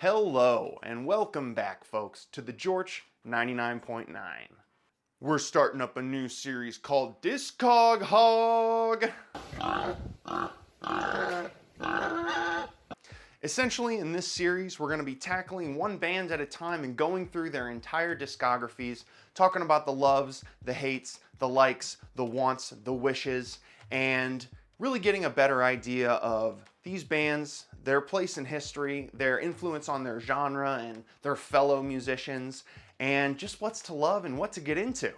Hello and welcome back, folks, to the George 99.9. We're starting up a new series called Discog Hog. Essentially, in this series, we're going to be tackling one band at a time and going through their entire discographies, talking about the loves, the hates, the likes, the wants, the wishes, and really getting a better idea of these bands, their place in history, their influence on their genre and their fellow musicians, and just what's to love and what to get into.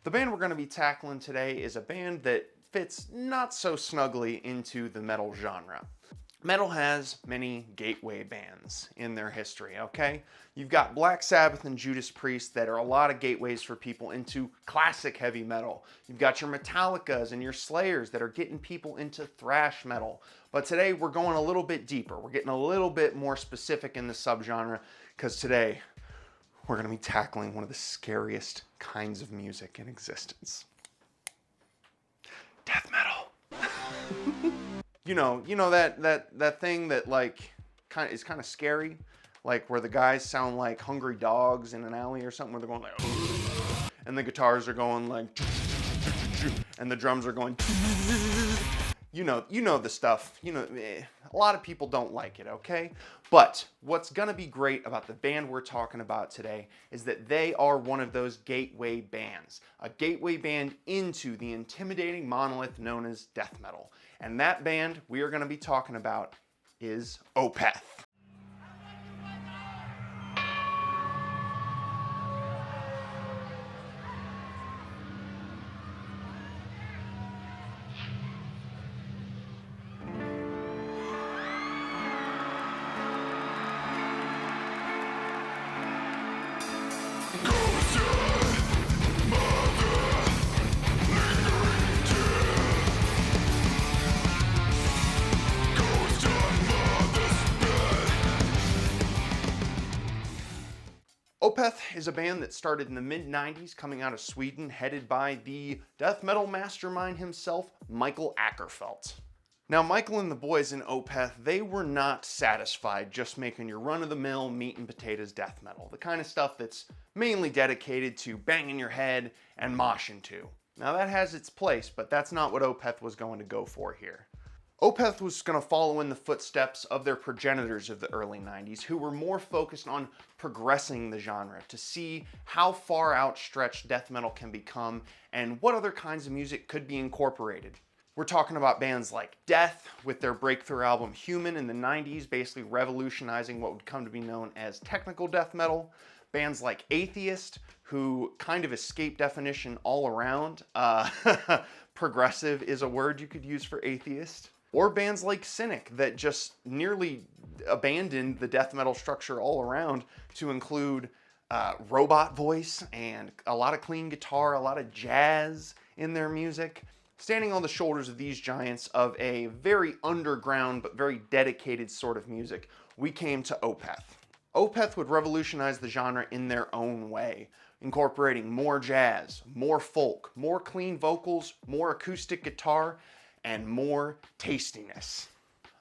The band we're going to be tackling today is a band that fits not so snugly into the metal genre. Metal has many gateway bands in their history, okay? You've got Black Sabbath and Judas Priest that are a lot of gateways for people into classic heavy metal. You've got your Metallicas and your Slayers that are getting people into thrash metal. But today we're going a little bit deeper. We're getting a little bit more specific in the subgenre because today we're going to be tackling one of the scariest kinds of music in existence. Death metal. You know that thing that is kind of scary, like where the guys sound like hungry dogs in an alley or something, where they're going like, and the guitars are going like, and the drums are going. You know the stuff. A lot of people don't like it, okay? But what's gonna be great about the band we're talking about today is that they are one of those gateway bands, a gateway band into the intimidating monolith known as death metal. And that band we are gonna be talking about is Opeth. Opeth is a band that started in the mid-90s, coming out of Sweden, headed by the death metal mastermind himself, Mikael Åkerfeldt. Now, Michael and the boys in Opeth, they were not satisfied just making your run-of-the-mill meat and potatoes death metal, the kind of stuff that's mainly dedicated to banging your head and moshing to. Now, that has its place, but that's not what Opeth was going to go for here. Opeth was going to follow in the footsteps of their progenitors of the early 90s, who were more focused on progressing the genre to see how far outstretched death metal can become and what other kinds of music could be incorporated. We're talking about bands like Death with their breakthrough album Human in the 90s, basically revolutionizing what would come to be known as technical death metal. Bands like Atheist, who kind of escape definition all around. Progressive is a word you could use for atheist. Or bands like Cynic that just nearly abandoned the death metal structure all around to include robot voice and a lot of clean guitar, a lot of jazz in their music. Standing on the shoulders of these giants of a very underground but very dedicated sort of music, we came to Opeth. Opeth would revolutionize the genre in their own way, incorporating more jazz, more folk, more clean vocals, more acoustic guitar, and more tastiness.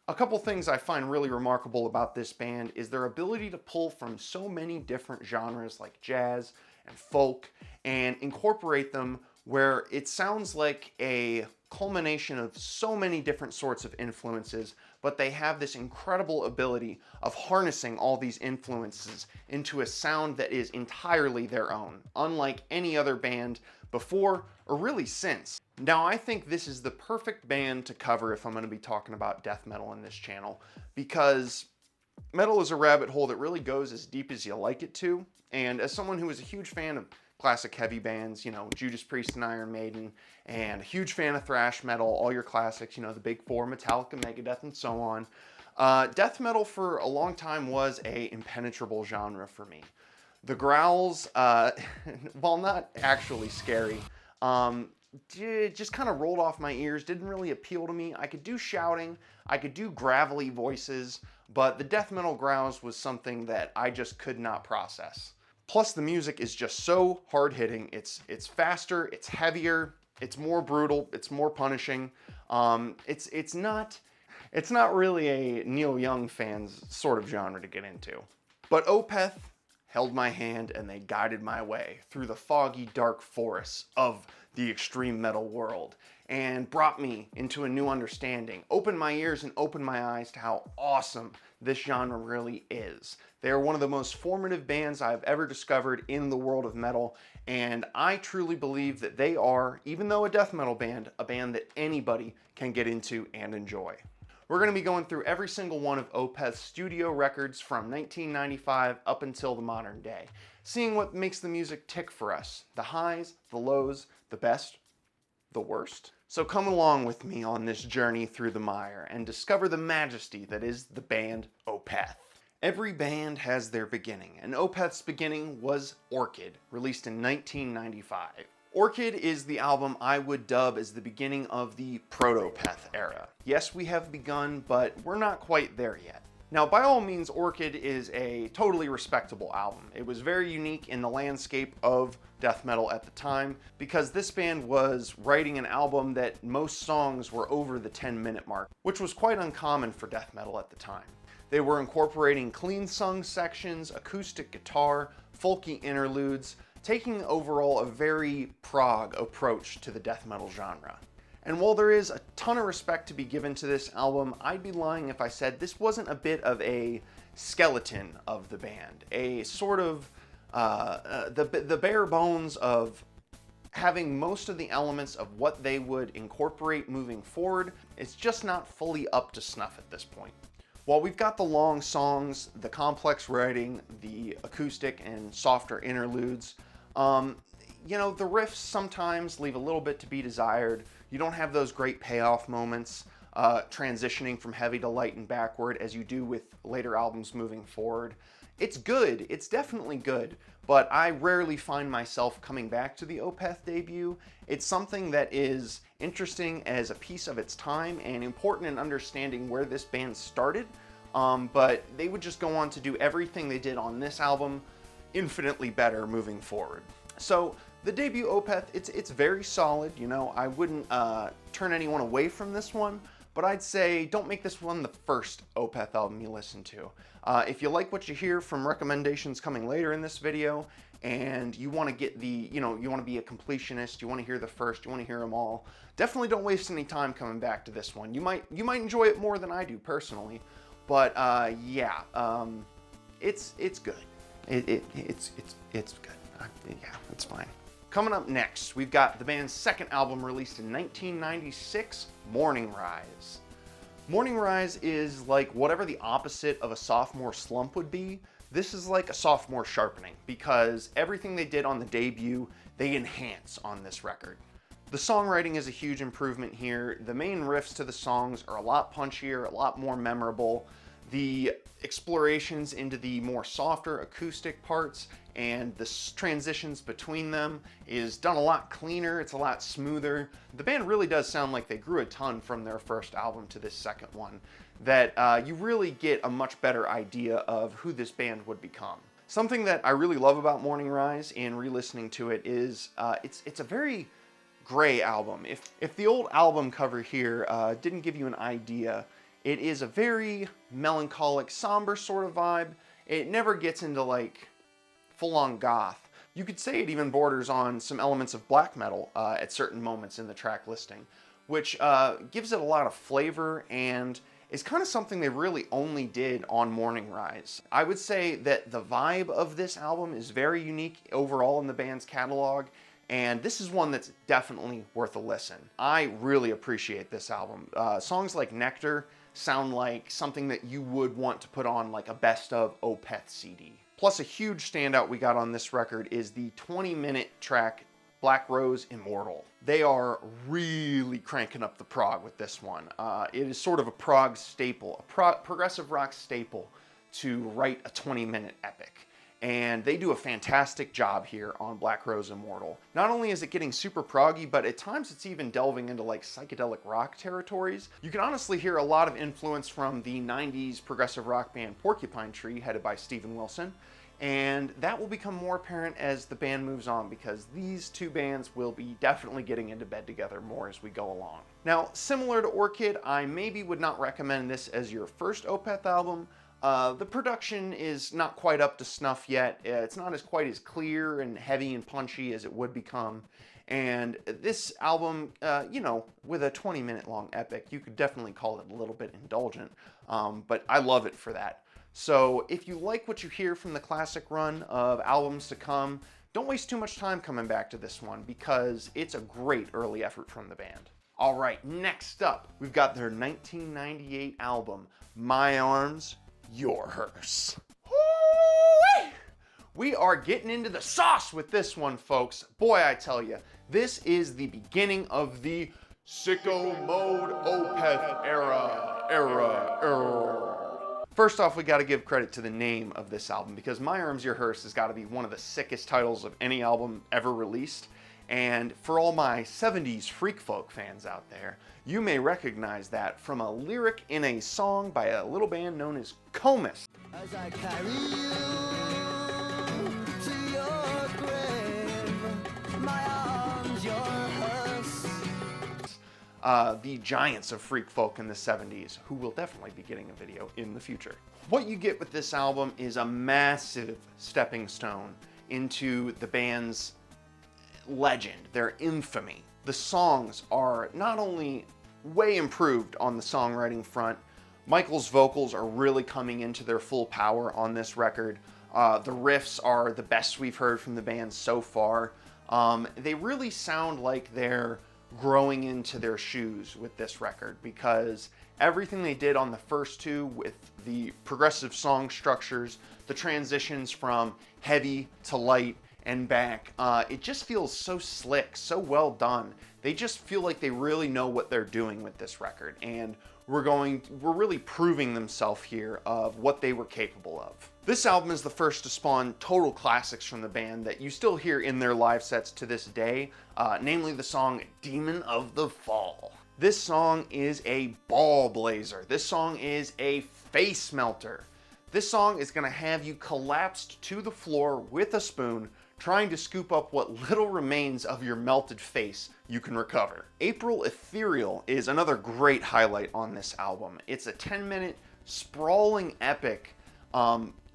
A couple things I find really remarkable about this band is their ability to pull from so many different genres like jazz and folk and incorporate them where it sounds like a culmination of so many different sorts of influences, but they have this incredible ability of harnessing all these influences into a sound that is entirely their own, unlike any other band before or really since. Now, I think this is the perfect band to cover if I'm going to be talking about death metal in this channel, because metal is a rabbit hole that really goes as deep as you like it to, and as someone who is a huge fan of classic heavy bands, Judas Priest and Iron Maiden, and a huge fan of thrash metal, all your classics, the big four, Metallica, Megadeth, and so on. Death metal for a long time was a impenetrable genre for me. The growls, while not actually scary, just kind of rolled off my ears, didn't really appeal to me. I could do shouting, I could do gravelly voices, but the death metal growls was something that I just could not process. Plus, the music is just so hard-hitting. It's faster, it's heavier, it's more brutal, it's more punishing. It's not It's not really a Neil Young fan's sort of genre to get into. But Opeth held my hand and they guided my way through the foggy, dark forests of the extreme metal world and brought me into a new understanding, opened my ears and opened my eyes to how awesome this genre really is. They are one of the most formative bands I've ever discovered in the world of metal, and I truly believe that they are, even though a death metal band, a band that anybody can get into and enjoy. We're going to be going through every single one of Opeth's studio records from 1995 up until the modern day, seeing what makes the music tick for us, the highs, the lows, the best, the worst. So come along with me on this journey through the mire and discover the majesty that is the band Opeth. Every band has their beginning, and Opeth's beginning was Orchid, released in 1995. Orchid is the album I would dub as the beginning of the proto-Opeth era. Yes, we have begun, but we're not quite there yet. Now, by all means, Orchid is a totally respectable album. It was very unique in the landscape of death metal at the time because this band was writing an album that most songs were over the 10-minute mark, which was quite uncommon for death metal at the time. They were incorporating clean sung sections, acoustic guitar, folky interludes, taking overall a very prog approach to the death metal genre. And while there is a ton of respect to be given to this album, I'd be lying if I said this wasn't a bit of a skeleton of the band, a sort of the bare bones of having most of the elements of what they would incorporate moving forward. It's just not fully up to snuff at this point. While we've got the long songs, the complex writing, the acoustic and softer interludes, you know, the riffs sometimes leave a little bit to be desired. You don't have those great payoff moments, transitioning from heavy to light and backward as you do with later albums moving forward. It's good, it's definitely good, but I rarely find myself coming back to the Opeth debut. It's something that is interesting as a piece of its time and important in understanding where this band started, but they would just go on to do everything they did on this album infinitely better moving forward. So the debut Opeth, it's very solid. You know, I wouldn't turn anyone away from this one, but I'd say don't make this one the first Opeth album you listen to. If you like what you hear from recommendations coming later in this video, and you want to get the, you know, you want to be a completionist, you want to hear the first, you want to hear them all, definitely don't waste any time coming back to this one. You might enjoy it more than I do personally, but yeah, it's good. It's good. Yeah, it's fine. Coming up next, we've got the band's second album released in 1996, Morningrise. Morningrise is like whatever the opposite of a sophomore slump would be. This is like a sophomore sharpening because everything they did on the debut, they enhance on this record. The songwriting is a huge improvement here. The main riffs to the songs are a lot punchier, a lot more memorable. The explorations into the more softer acoustic parts and the transitions between them is done a lot cleaner, it's a lot smoother. The band really does sound like they grew a ton from their first album to this second one, that you really get a much better idea of who this band would become. Something that I really love about Morningrise in re-listening to it is it's a very gray album. If the old album cover here didn't give you an idea, it is a very melancholic, somber sort of vibe. It never gets into like full-on goth. You could say it even borders on some elements of black metal at certain moments in the track listing, which gives it a lot of flavor and is kind of something they really only did on Morningrise. I would say that the vibe of this album is very unique overall in the band's catalog, and this is one that's definitely worth a listen. I really appreciate this album. Songs like Nectar sound like something that you would want to put on like a best of Opeth CD. Plus, a huge standout we got on this record is the 20-minute track Black Rose Immortal. They are really cranking up the prog with this one. It is sort of a prog staple, a progressive rock staple to write a 20-minute epic. and they do a fantastic job here on Black Rose Immortal. Not only is it getting super proggy, but at times it's even delving into like psychedelic rock territories. You can honestly hear a lot of influence from the 90s progressive rock band Porcupine Tree, headed by Steven Wilson, and that will become more apparent as the band moves on, because these two bands will be definitely getting into bed together more as we go along. Now, similar to Orchid, I maybe would not recommend this as your first Opeth album. The production is not quite up to snuff yet. It's not quite as clear and heavy and punchy as it would become. And this album, you know, with a 20-minute long epic, you could definitely call it a little bit indulgent. But I love it for that. So if you like what you hear from the classic run of albums to come, don't waste too much time coming back to this one, because it's a great early effort from the band. All right, next up, we've got their 1998 album, My Arms, Your Hearse. Woo-wee! We are getting into the sauce with this one, folks. Boy, I tell you, this is the beginning of the sicko mode Opeth era. First off, we got to give credit to the name of this album, because My Arms, Your Hearse has got to be one of the sickest titles of any album ever released. And for all my 70s freak folk fans out there, you may recognize that from a lyric in a song by a little band known as Comus. As I carry you to your grave, my arms, your hearse. The giants of freak folk in the 70s, who will definitely be getting a video in the future. What you get with this album is a massive stepping stone into the band's legend, their infamy. The songs are not only way improved on the songwriting front, Michael's vocals are really coming into their full power on this record. The riffs are the best we've heard from the band so far. They really sound like they're growing into their shoes with this record, because everything they did on the first two with the progressive song structures, the transitions from heavy to light and back, it just feels so slick, so well done. They just feel like they really know what they're doing with this record, and we're really proving themselves here of what they were capable of. This album is the first to spawn total classics from the band that you still hear in their live sets to this day, namely the song Demon of the Fall. This song is a ball blazer. This song is a face melter. This song is going to have you collapsed to the floor with a spoon, trying to scoop up what little remains of your melted face you can recover. April Ethereal is another great highlight on this album. It's a 10-minute sprawling epic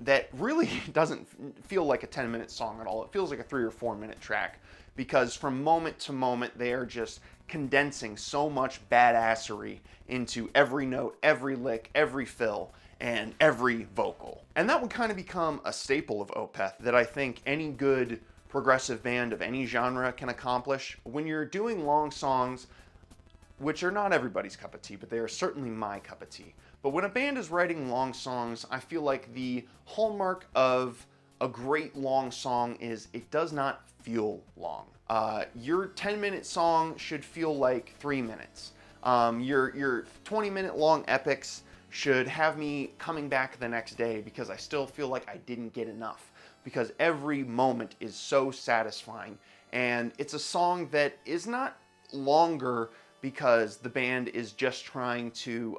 that really doesn't feel like a 10-minute song at all. It feels like a 3 or 4 minute track, because from moment to moment they are just condensing so much badassery into every note, every lick, every fill, and every vocal. And that would kind of become a staple of Opeth that I think any good progressive band of any genre can accomplish. When you're doing long songs, which are not everybody's cup of tea, but they are certainly my cup of tea. But when a band is writing long songs, I feel like the hallmark of a great long song is it does not feel long. Your 10-minute song should feel like 3 minutes. Your 20-minute long epics should have me coming back the next day because I still feel like I didn't get enough, because every moment is so satisfying. And it's a song that is not longer because the band is just trying to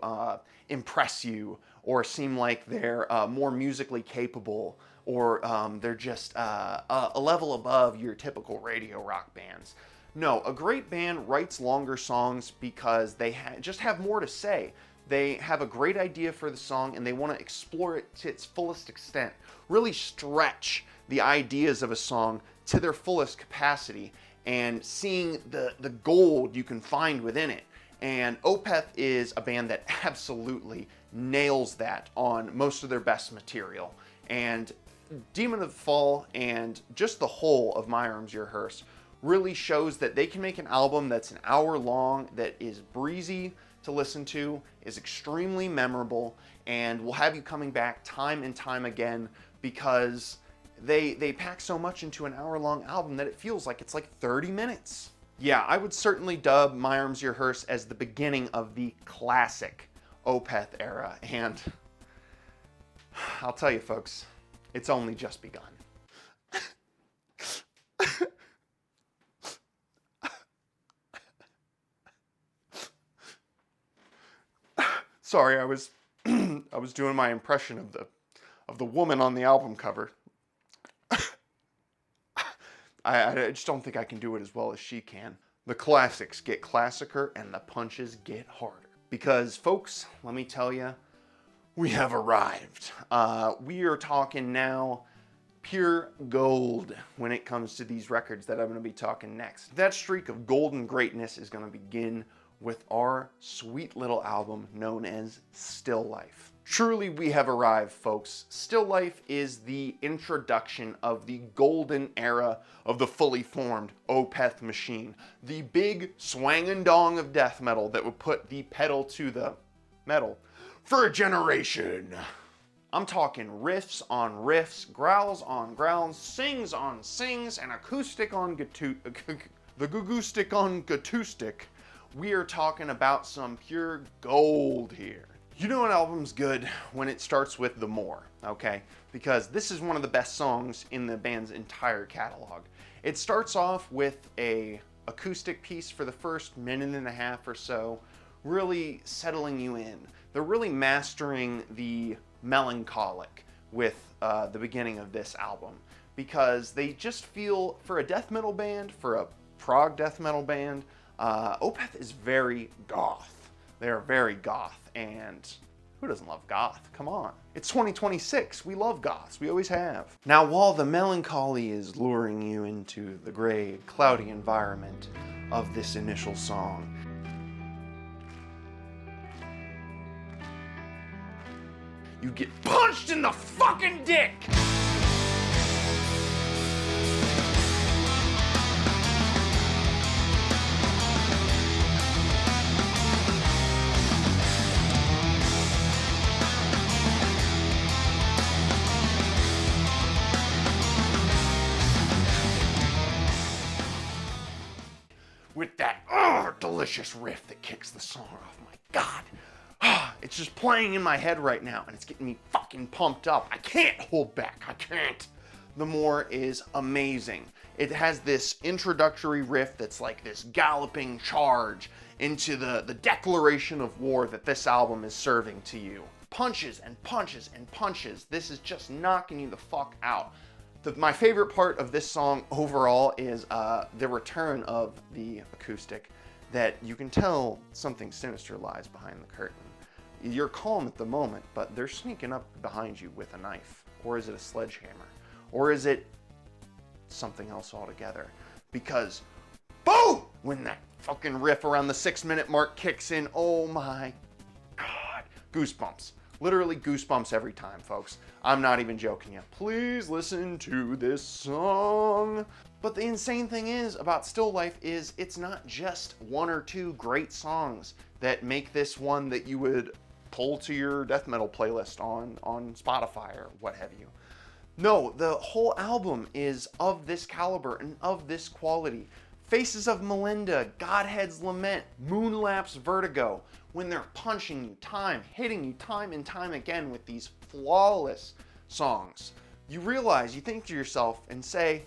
impress you or seem like they're more musically capable, or they're just a level above your typical radio rock bands. No, a great band writes longer songs because they just have more to say. They have a great idea for the song and they want to explore it to its fullest extent, really stretch the ideas of a song to their fullest capacity, and seeing the gold you can find within it. And Opeth is a band that absolutely nails that on most of their best material. And Demon of the Fall and just the whole of My Arms, Your Hearse really shows that they can make an album that's an hour long, that is breezy to listen to, is extremely memorable, and will have you coming back time and time again, because they pack so much into an hour-long album that it feels like it's like 30 minutes. Yeah, I would certainly dub My Arms, Your Hearse as the beginning of the classic Opeth era, and I'll tell you folks, it's only just begun. Sorry, I was I was doing my impression of the woman on the album cover. I just don't think I can do it as well as she can. The classics get classicer and the punches get harder. Because, folks, let me tell you, we have arrived. We are talking now pure gold when it comes to these records that I'm going to be talking next. That streak of golden greatness is going to begin with our sweet little album known as Still Life. Truly, we have arrived, folks. Still Life is the introduction of the golden era of the fully formed Opeth machine. The big swangin' dong of death metal that would put the pedal to the metal for a generation. I'm talking riffs on riffs, growls on growls, sings on sings, and acoustic on the googoo-stick on gatoostic. We are talking about some pure gold here. You know an album's good when it starts with The More, okay? Because this is one of the best songs in the band's entire catalog. It starts off with a acoustic piece for the first minute and a half or so, really settling you in. They're really mastering the melancholic with the beginning of this album, because they just feel, for a death metal band, for a prog death metal band, Opeth is very goth. They're very goth, and who doesn't love goth? Come on. It's 2026. We love goths. We always have. Now, while the melancholy is luring you into the gray, cloudy environment of this initial song, you get punched in the fucking dick! With that delicious riff that kicks the song off. My God. It's just playing in my head right now, and it's getting me fucking pumped up. I can't hold back. I can't. The More is amazing. It has this introductory riff that's like this galloping charge into the declaration of war that this album is serving to you. Punches and punches and punches. This is just knocking you the fuck out. My favorite part of this song overall is the return of the acoustic, that you can tell something sinister lies behind the curtain. You're calm at the moment, but they're sneaking up behind you with a knife. Or is it a sledgehammer? Or is it something else altogether? Because, boom! When that fucking riff around the 6-minute mark kicks in, oh my God. Goosebumps. Literally goosebumps every time, folks. I'm not even joking yet. Please listen to this song. But the insane thing is about Still Life is it's not just one or two great songs that make this one that you would pull to your death metal playlist on Spotify or what have you. No, the whole album is of this caliber and of this quality. Faces of Melinda, Godhead's Lament, Moonlapse Vertigo, when they're punching you hitting you time and time again with these flawless songs, you realize, you think to yourself and say,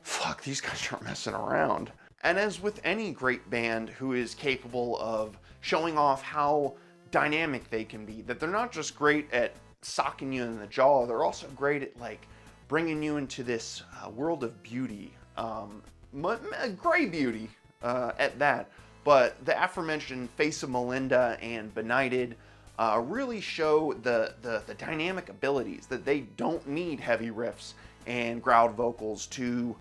fuck, these guys aren't messing around. And as with any great band who is capable of showing off how dynamic they can be, that they're not just great at socking you in the jaw, they're also great at like bringing you into this world of beauty, gray beauty at that. But the aforementioned Face of Melinda and Benighted really show the dynamic abilities, that they don't need heavy riffs and growled vocals to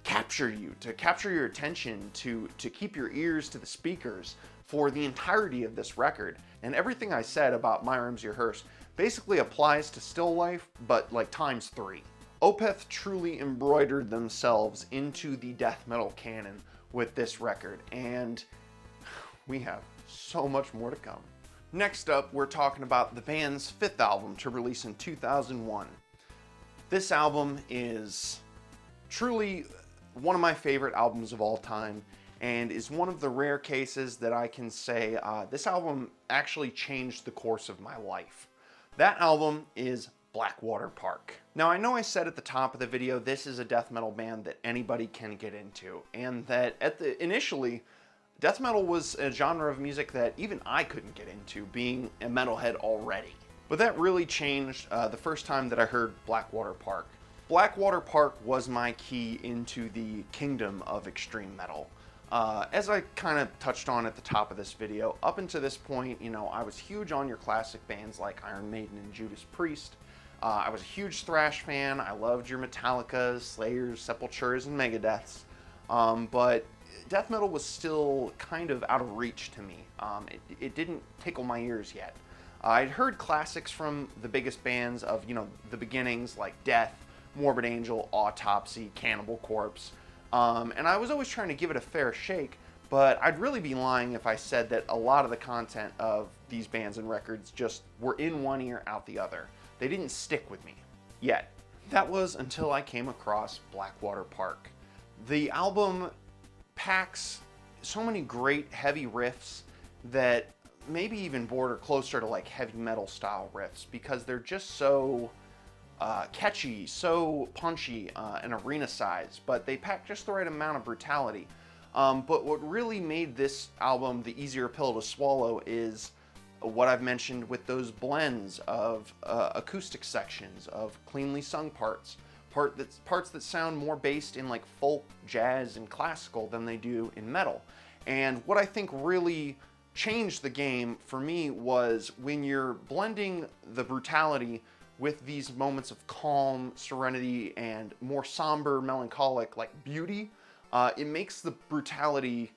capture you, to capture your attention, to keep your ears to the speakers for the entirety of this record. And everything I said about My Room's Your Hearse basically applies to Still Life, but like times 3. Opeth truly embroidered themselves into the death metal canon with this record, and we have so much more to come. Next up, we're talking about the band's 5th album to release in 2001. This album is truly one of my favorite albums of all time, and is one of the rare cases that I can say this album actually changed the course of my life. That album is Blackwater Park. Now, I know I said at the top of the video, this is a death metal band that anybody can get into, and that initially, death metal was a genre of music that even I couldn't get into, being a metalhead already. But that really changed the first time that I heard Blackwater Park. Blackwater Park was my key into the kingdom of extreme metal. As I kind of touched on at the top of this video, up until this point, you know, I was huge on your classic bands like Iron Maiden and Judas Priest. I was a huge thrash fan. I loved your Metallicas, Slayers, Sepulturas, and Megadeths. But death metal was still kind of out of reach to me. It didn't tickle my ears yet. I'd heard classics from the biggest bands of, you know, the beginnings like Death, Morbid Angel, Autopsy, Cannibal Corpse. And I was always trying to give it a fair shake, but I'd really be lying if I said that a lot of the content of these bands and records just were in one ear, out the other. They didn't stick with me yet. That was until I came across Blackwater Park. The album packs so many great heavy riffs that maybe even border closer to like heavy metal style riffs, because they're just so catchy, so punchy, and arena size, but they pack just the right amount of brutality. But what really made this album the easier pill to swallow is what I've mentioned with those blends of acoustic sections, of cleanly sung parts that sound more based in like folk, jazz, and classical than they do in metal. And what I think really changed the game for me was when you're blending the brutality with these moments of calm, serenity, and more somber, melancholic, like beauty, it makes the brutality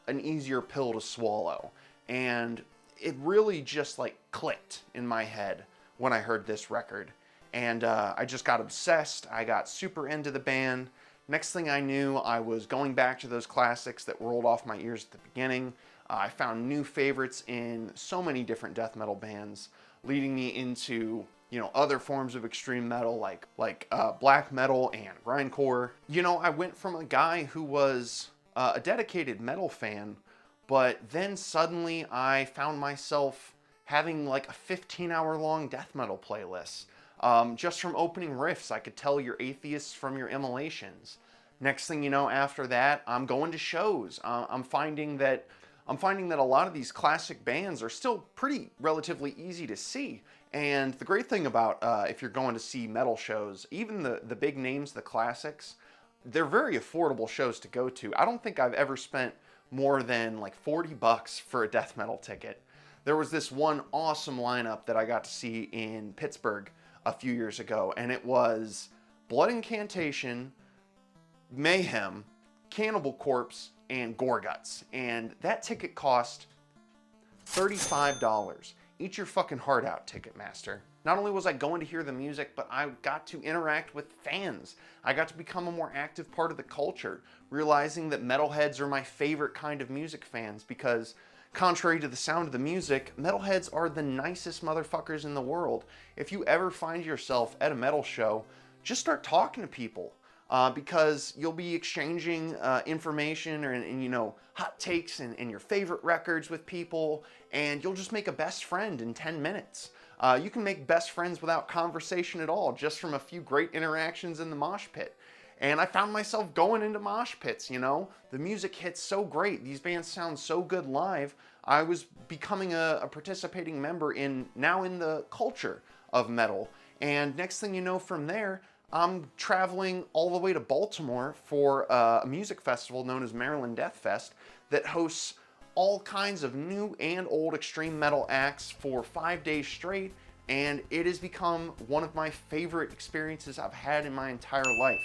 an easier pill to swallow. And it really just like clicked in my head when I heard this record. And I just got obsessed. I got super into the band. Next thing I knew, I was going back to those classics that rolled off my ears at the beginning. I found new favorites in so many different death metal bands, leading me into, you know, other forms of extreme metal like black metal and grindcore. You know, I went from a guy who was a dedicated metal fan, but then suddenly I found myself having like a 15-hour-long death metal playlist. Just from opening riffs, I could tell you're atheists from your immolations. Next thing you know, after that, I'm going to shows. I'm finding that a lot of these classic bands are still pretty relatively easy to see. And the great thing about if you're going to see metal shows, even the big names, the classics, they're very affordable shows to go to. I don't think I've ever spent more than like $40 for a death metal ticket. There was this one awesome lineup that I got to see in Pittsburgh a few years ago, and it was Blood Incantation, Mayhem, Cannibal Corpse, and Gorguts. And that ticket cost $35. Eat your fucking heart out, Ticketmaster. Not only was I going to hear the music, but I got to interact with fans. I got to become a more active part of the culture, realizing that metalheads are my favorite kind of music fans because, contrary to the sound of the music, metalheads are the nicest motherfuckers in the world. If you ever find yourself at a metal show, just start talking to people. Because you'll be exchanging information and you know, hot takes and your favorite records with people, and you'll just make a best friend in 10 minutes. You can make best friends without conversation at all, just from a few great interactions in the mosh pit. And I found myself going into mosh pits, you know? The music hits so great. These bands sound so good live. I was becoming a participating member now in the culture of metal. And next thing you know, from there, I'm traveling all the way to Baltimore for a music festival known as Maryland Death Fest that hosts all kinds of new and old extreme metal acts for 5 days straight, and it has become one of my favorite experiences I've had in my entire life.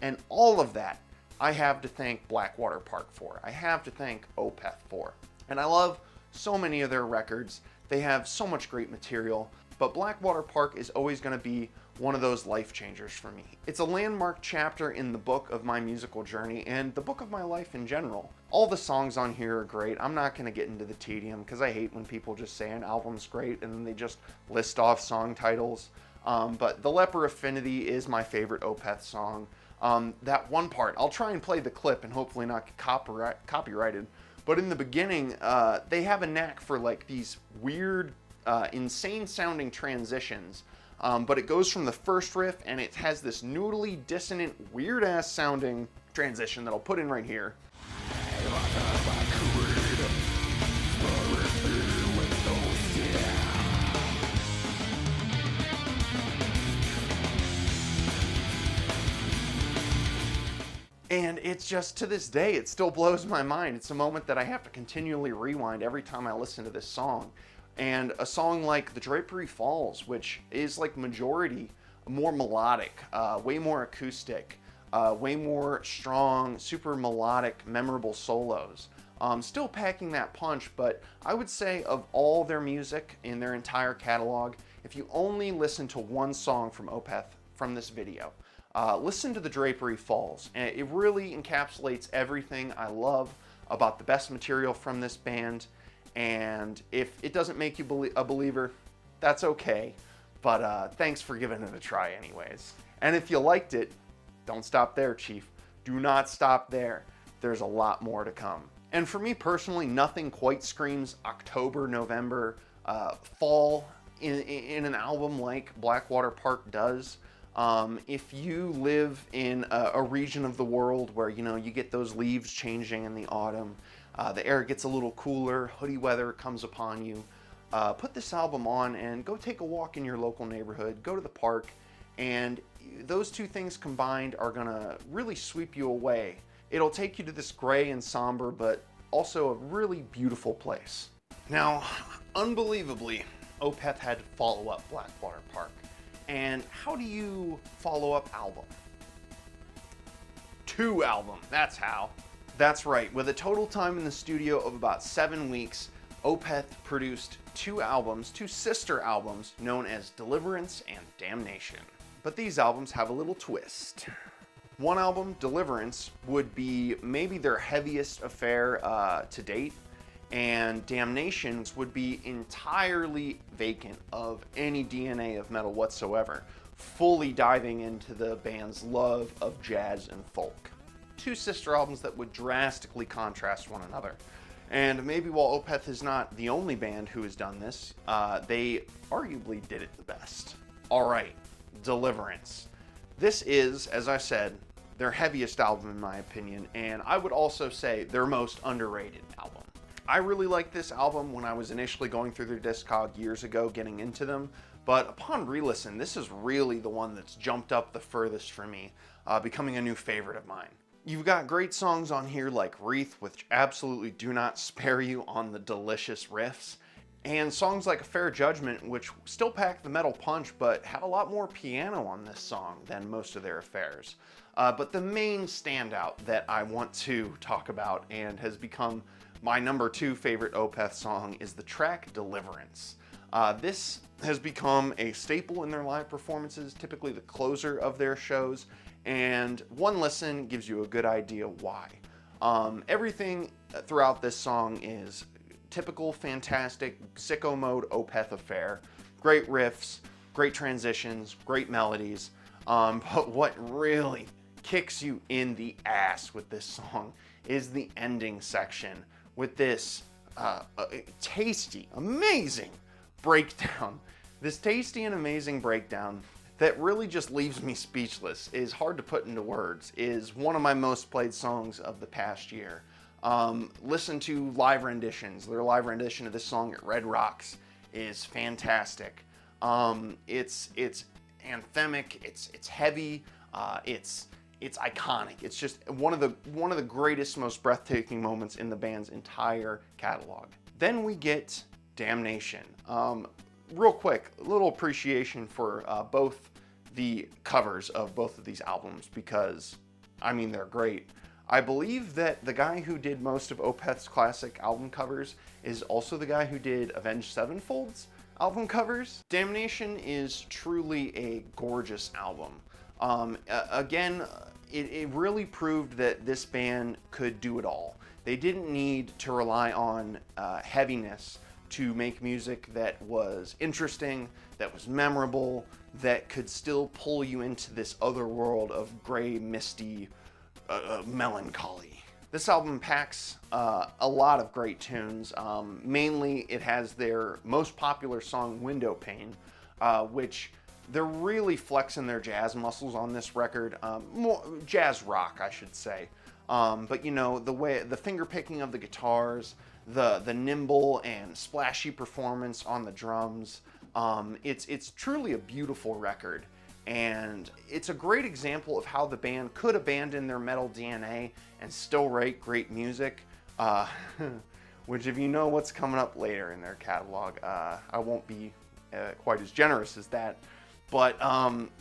And all of that I have to thank Blackwater Park for. I have to thank Opeth for. And I love so many of their records. They have so much great material, but Blackwater Park is always going to be one of those life changers for me. It's a landmark chapter in the book of my musical journey and the book of my life in general. All the songs on here are great. I'm not going to get into the tedium because I hate when people just say an album's great and then they just list off song titles. But The Leper Affinity is my favorite Opeth song. That one part, I'll try and play the clip and hopefully not get copyrighted. But in the beginning, they have a knack for like these weird, insane sounding transitions But it goes from the first riff, and it has this noodly, dissonant, weird-ass sounding transition that I'll put in right here. And it's just, to this day, it still blows my mind. It's a moment that I have to continually rewind every time I listen to this song. And a song like The Drapery Falls, which is like majority more melodic, way more acoustic, way more strong, super melodic, memorable solos. Still packing that punch, but I would say of all their music in their entire catalog, if you only listen to one song from Opeth from this video, listen to The Drapery Falls. And it really encapsulates everything I love about the best material from this band. And if it doesn't make you a believer, that's okay. But thanks for giving it a try anyways. And if you liked it, don't stop there, Chief. Do not stop there. There's a lot more to come. And for me personally, nothing quite screams October, November, fall in an album like Blackwater Park does. If you live in a region of the world where, you know, you get those leaves changing in the autumn, the air gets a little cooler, hoodie weather comes upon you, put this album on and go take a walk in your local neighborhood, go to the park, and those two things combined are gonna really sweep you away. It'll take you to this gray and somber, but also a really beautiful place. Now, unbelievably, Opeth had to follow up Blackwater Park. And how do you follow up album? 2 albums, that's how. That's right, with a total time in the studio of about 7 weeks, Opeth produced 2 albums, 2 sister albums, known as Deliverance and Damnation. But these albums have a little twist. One album, Deliverance, would be maybe their heaviest affair to date, and Damnations would be entirely vacant of any DNA of metal whatsoever, fully diving into the band's love of jazz and folk. 2 sister albums that would drastically contrast one another. And maybe while Opeth is not the only band who has done this, they arguably did it the best. Alright, Deliverance. This is, as I said, their heaviest album in my opinion, and I would also say their most underrated album. I really liked this album when I was initially going through their Discog years ago, getting into them, but upon re-listen, this is really the one that's jumped up the furthest for me, becoming a new favorite of mine. You've got great songs on here like Wreath, which absolutely do not spare you on the delicious riffs, and songs like A Fair Judgment, which still pack the metal punch, but have a lot more piano on this song than most of their affairs. But the main standout that I want to talk about, and has become my number 2 favorite Opeth song, is the track Deliverance. This has become a staple in their live performances, typically the closer of their shows, and one listen gives you a good idea why. Everything throughout this song is typical, fantastic, sicko mode Opeth affair. Great riffs, great transitions, great melodies, but what really kicks you in the ass with this song is the ending section with this tasty, amazing breakdown. This tasty and amazing breakdown that really just leaves me speechless, is hard to put into words, is one of my most played songs of the past year. Listen to live renditions. Their live rendition of this song at Red Rocks is fantastic. It's anthemic, it's heavy, it's iconic. It's just one of the greatest, most breathtaking moments in the band's entire catalog. Then we get Damnation. Real quick, a little appreciation for both the covers of both of these albums, because, I mean, they're great. I believe that the guy who did most of Opeth's classic album covers is also the guy who did Avenged Sevenfold's album covers. Damnation is truly a gorgeous album. Again, it really proved that this band could do it all. They didn't need to rely on heaviness to make music that was interesting, that was memorable, that could still pull you into this other world of gray, misty melancholy. This album packs a lot of great tunes. Mainly, it has their most popular song, Window Pane, which They're really flexing their jazz muscles on this record, more jazz rock, I should say. But you know, the finger picking of the guitars, the nimble and splashy performance on the drums. It's truly a beautiful record, and it's a great example of how the band could abandon their metal DNA and still write great music. Which, if you know what's coming up later in their catalog, I won't be quite as generous as that. But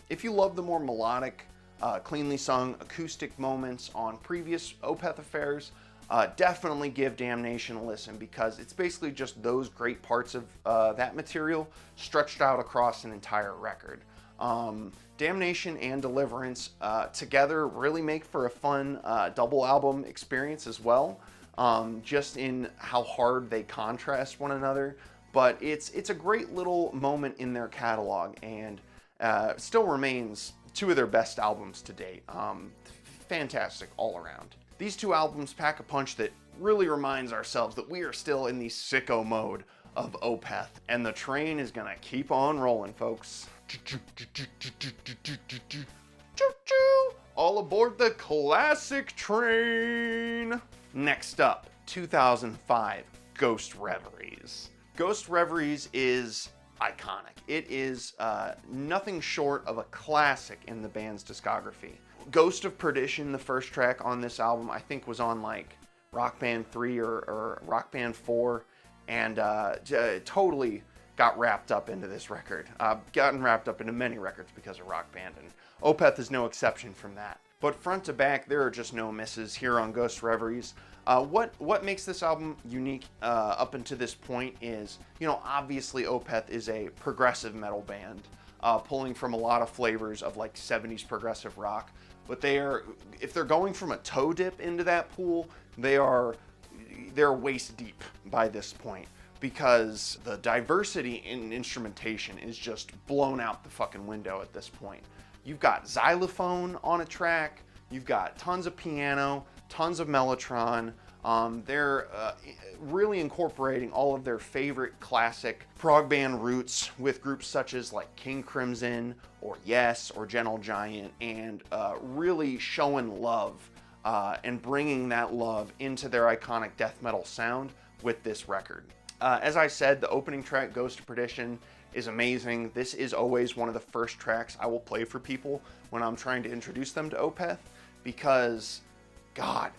if you love the more melodic, cleanly sung acoustic moments on previous Opeth affairs, definitely give Damnation a listen, because it's basically just those great parts of that material stretched out across an entire record. Damnation and Deliverance together really make for a fun double album experience as well, just in how hard they contrast one another. But it's a great little moment in their catalog, and still remains two of their best albums to date. Fantastic all around. These two albums pack a punch that really reminds ourselves that we are still in the sicko mode of Opeth, and the train is gonna keep on rolling, folks. All aboard the classic train. Next up, 2005, Ghost Reveries. Ghost Reveries is iconic. It is nothing short of a classic in the band's discography. Ghost of Perdition, the first track on this album, I think was on like Rock Band 3 or Rock Band 4, and totally got wrapped up into this record. Gotten wrapped up into many records because of Rock Band, and Opeth is no exception from that. But front to back, there are just no misses here on Ghost Reveries. What makes this album unique up until this point is, you know, obviously Opeth is a progressive metal band, pulling from a lot of flavors of like 70s progressive rock. But if they're going from a toe dip into that pool, they're waist deep by this point, because the diversity in instrumentation is just blown out the fucking window at this point. You've got xylophone on a track, you've got tons of piano, tons of mellotron. They're really incorporating all of their favorite classic prog band roots with groups such as like King Crimson or Yes or Gentle Giant, and really showing love and bringing that love into their iconic death metal sound with this record. As I said, the opening track, Ghost of Perdition, is amazing. This is always one of the first tracks I will play for people when I'm trying to introduce them to Opeth, because God,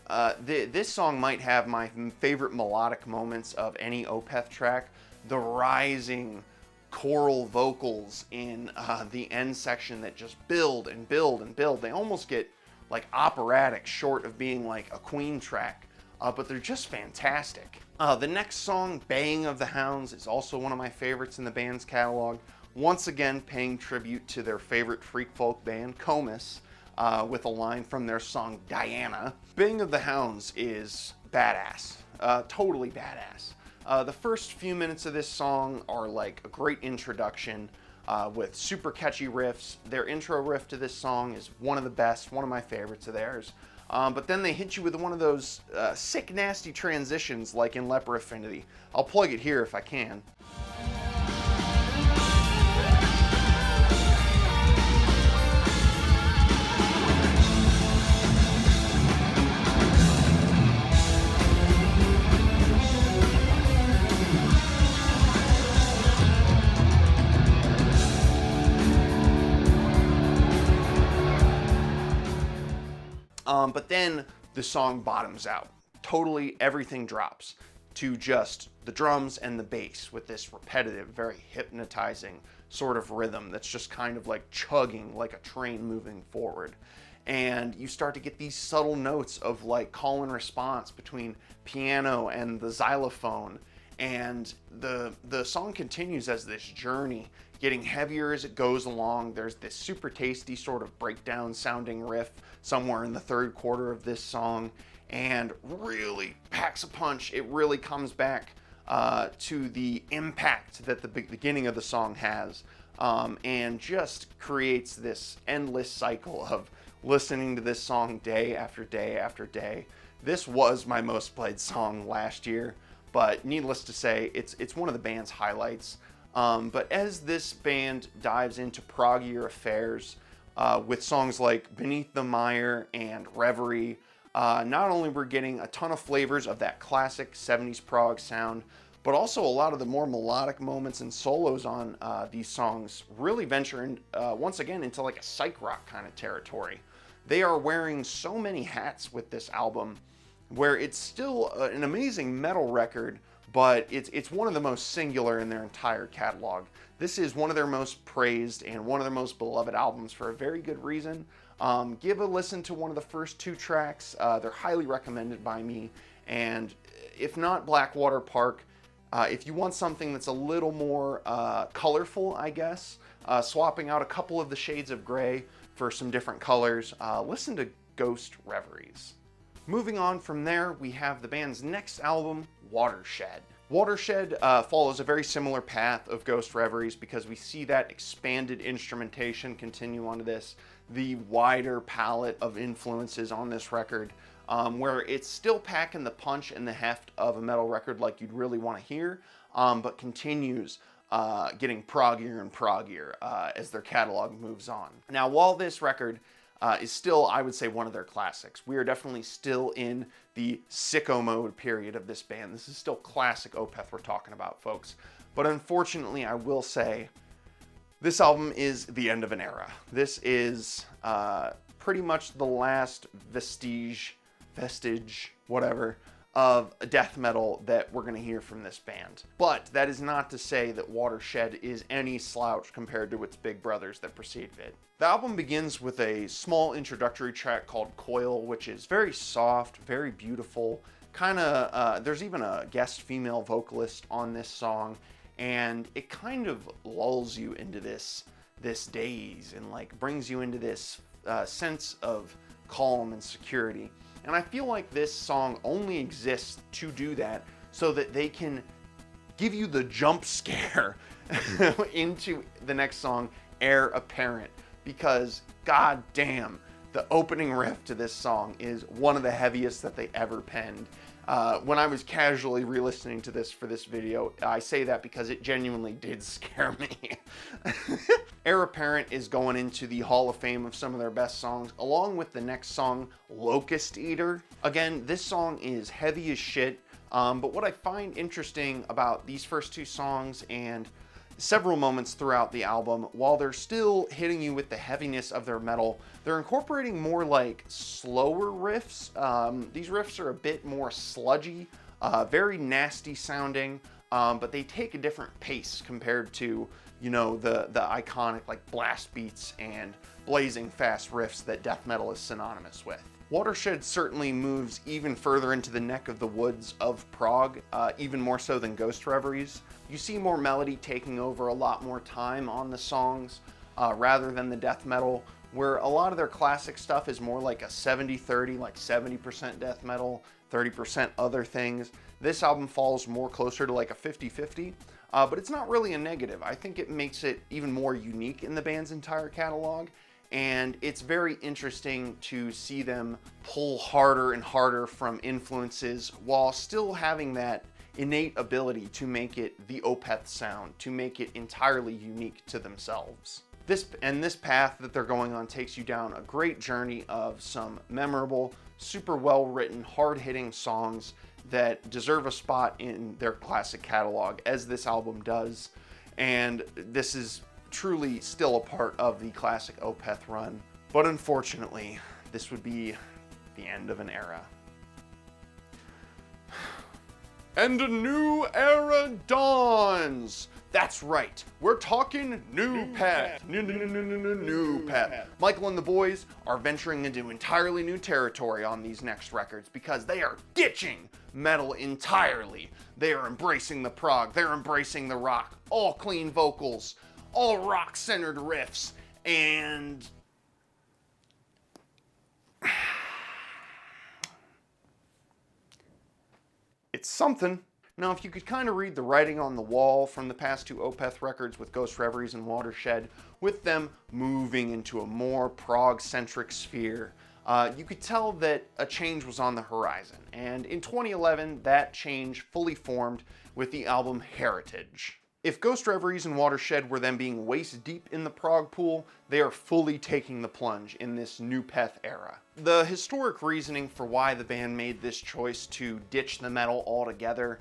this song might have my favorite melodic moments of any Opeth track. The rising choral vocals in the end section that just build and build and build. They almost get like operatic, short of being like a Queen track, but they're just fantastic. The next song, Baying of the Hounds, is also one of my favorites in the band's catalog. Once again, paying tribute to their favorite freak folk band, Comus, with a line from their song Diana. Baying of the Hounds is badass, totally badass. The first few minutes of this song are like a great introduction with super catchy riffs. Their intro riff to this song is one of the best, one of my favorites of theirs. But then they hit you with one of those sick, nasty transitions like in Leper Affinity. I'll plug it here if I can. But then the song bottoms out. Totally everything drops to just the drums and the bass with this repetitive, very hypnotizing sort of rhythm that's just kind of like chugging like a train moving forward. And you start to get these subtle notes of like call and response between piano and the xylophone. And the song continues as this journey, getting heavier as it goes along. There's this super tasty sort of breakdown sounding riff somewhere in the third quarter of this song, and really packs a punch. It really comes back to the impact that the beginning of the song has, and just creates this endless cycle of listening to this song day after day after day. This was my most played song last year, but needless to say, it's one of the band's highlights. But as this band dives into proggier affairs with songs like Beneath the Mire and Reverie, not only we're getting a ton of flavors of that classic 70s prog sound, but also a lot of the more melodic moments and solos on these songs really venture in, once again into like a psych rock kind of territory. They are wearing so many hats with this album, where it's still an amazing metal record, but it's one of the most singular in their entire catalog. This is one of their most praised and one of their most beloved albums for a very good reason. Give a listen to one of the first 2 tracks. They're highly recommended by me. And if not Blackwater Park, if you want something that's a little more colorful, I guess, swapping out a couple of the shades of gray for some different colors, listen to Ghost Reveries. Moving on from there, we have the band's next album, Watershed. Watershed follows a very similar path of Ghost Reveries because we see that expanded instrumentation continue onto this, the wider palette of influences on this record, where it's still packing the punch and the heft of a metal record like you'd really want to hear, but continues getting proggier and proggier as their catalog moves on. Now, while this record is still, I would say, one of their classics, we are definitely still in the sicko mode period of this band. This is still classic Opeth we're talking about, folks. But unfortunately, I will say, this album is the end of an era. This is pretty much the last vestige, whatever, of death metal that we're going to hear from this band. But that is not to say that Watershed is any slouch compared to its big brothers that preceded it. The album begins with a small introductory track called Coil, which is very soft, very beautiful, there's even a guest female vocalist on this song, and it kind of lulls you into this daze and like brings you into this sense of calm and security. And I feel like this song only exists to do that so that they can give you the jump scare into the next song, Heir Apparent, because god damn, the opening riff to this song is one of the heaviest that they ever penned. When I was casually re-listening to this for this video, I say that because it genuinely did scare me. Heir Apparent is going into the Hall of Fame of some of their best songs, along with the next song, Locust Eater. Again, this song is heavy as shit, but what I find interesting about these first 2 songs and several moments throughout the album, while they're still hitting you with the heaviness of their metal, they're incorporating more like slower riffs. These riffs are a bit more sludgy, very nasty sounding, but they take a different pace compared to, you know, the iconic like blast beats and blazing fast riffs that death metal is synonymous with. Watershed certainly moves even further into the neck of the woods of prog, even more so than Ghost Reveries. You see more melody taking over a lot more time on the songs, rather than the death metal, where a lot of their classic stuff is more like a 70-30, like 70% death metal, 30% other things. This album falls more closer to like a 50-50, but it's not really a negative. I think it makes it even more unique in the band's entire catalog. And it's very interesting to see them pull harder and harder from influences while still having that innate ability to make it the Opeth sound, to make it entirely unique to themselves. This path that they're going on takes you down a great journey of some memorable, super well-written, hard-hitting songs that deserve a spot in their classic catalog, as this album does. And this is truly still a part of the classic Opeth run, but unfortunately, this would be the end of an era. And a new era dawns! That's right, we're talking new path. New path. Michael and the boys are venturing into entirely new territory on these next records because they are ditching metal entirely. They are embracing the prog, they're embracing the rock, all clean vocals, all rock-centered riffs, and it's something. Now, if you could kind of read the writing on the wall from the past 2 Opeth records with Ghost Reveries and Watershed, with them moving into a more prog-centric sphere, you could tell that a change was on the horizon. And in 2011, that change fully formed with the album Heritage. If Ghost Reveries and Watershed were then being waist deep in the prog pool, they are fully taking the plunge in this new Opeth era. The historic reasoning for why the band made this choice to ditch the metal altogether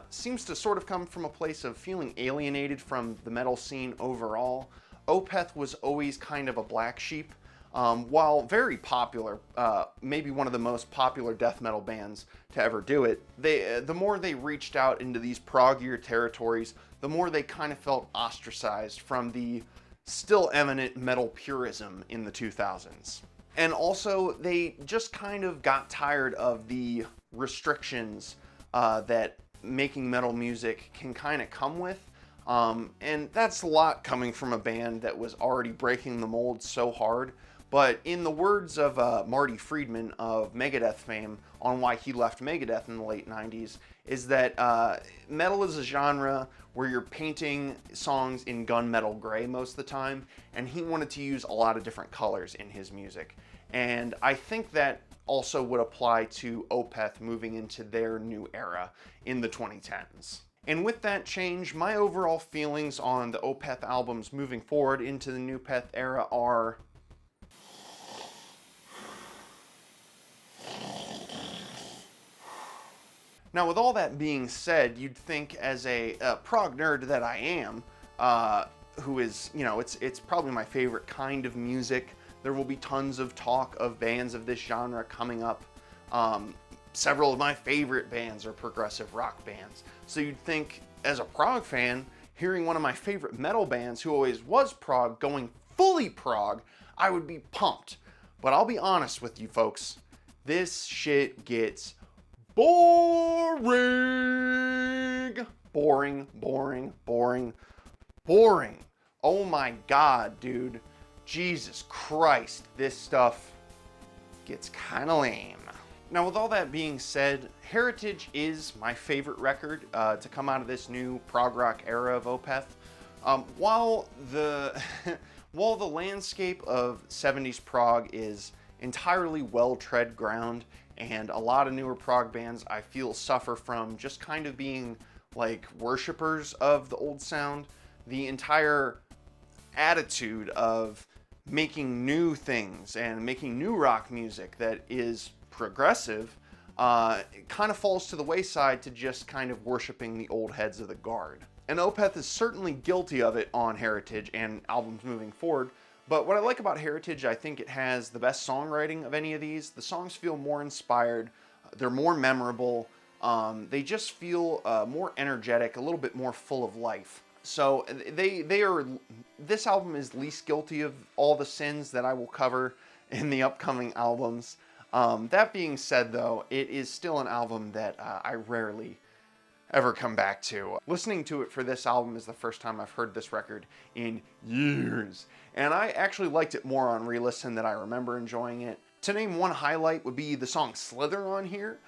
seems to sort of come from a place of feeling alienated from the metal scene overall. Opeth was always kind of a black sheep. While very popular, maybe one of the most popular death metal bands to ever do it, the more they reached out into these proggier territories, the more they kind of felt ostracized from the still eminent metal purism in the 2000s. And also, they just kind of got tired of the restrictions that making metal music can kind of come with. And that's a lot coming from a band that was already breaking the mold so hard. But in the words of Marty Friedman of Megadeth fame on why he left Megadeth in the late 90s, is that metal is a genre where you're painting songs in gunmetal gray most of the time, and he wanted to use a lot of different colors in his music. And I think that also would apply to Opeth moving into their new era in the 2010s. And with that change, my overall feelings on the Opeth albums moving forward into the new Opeth era are... Now, with all that being said, you'd think as a prog nerd that I am, who is, you know, it's probably my favorite kind of music. There will be tons of talk of bands of this genre coming up. Several of my favorite bands are progressive rock bands. So you'd think, as a prog fan, hearing one of my favorite metal bands who always was prog going fully prog, I would be pumped. But I'll be honest with you folks, this shit gets boring. Boring, boring, boring, boring. Oh my God, dude. Jesus Christ, this stuff gets kind of lame. Now, with all that being said, Heritage is my favorite record to come out of this new prog rock era of Opeth. While the landscape of 70s prog is entirely well-tread ground, and a lot of newer prog bands I feel suffer from just kind of being like worshippers of the old sound, the entire attitude of making new things and making new rock music that is progressive it kind of falls to the wayside to just kind of worshiping the old heads of the guard. And Opeth is certainly guilty of it on Heritage and albums moving forward. But what I like about Heritage, I think it has the best songwriting of any of these. The songs feel more inspired, they're more memorable, they just feel more energetic, a little bit more full of life. So this album is least guilty of all the sins that I will cover in the upcoming albums. That being said though, it is still an album that I rarely ever come back to. Listening to it for this album is the first time I've heard this record in years. And I actually liked it more on re-listen than I remember enjoying it. To name one highlight would be the song Slither on here,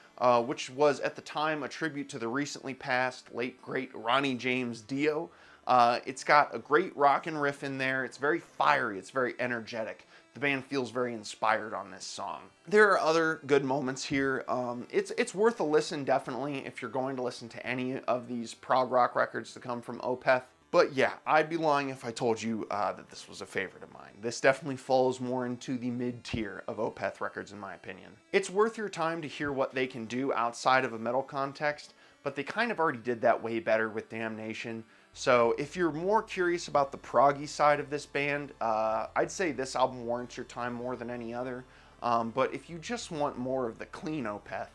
which was at the time a tribute to the recently passed late great Ronnie James Dio. It's got a great rockin' riff in there. It's very fiery, it's very energetic. The band feels very inspired on this song. There are other good moments here. It's worth a listen, definitely, if you're going to listen to any of these prog rock records to come from Opeth. But yeah, I'd be lying if I told you that this was a favorite of mine. This definitely falls more into the mid-tier of Opeth records, in my opinion. It's worth your time to hear what they can do outside of a metal context, but they kind of already did that way better with Damnation. So if you're more curious about the proggy side of this band, I'd say this album warrants your time more than any other. But if you just want more of the clean Opeth,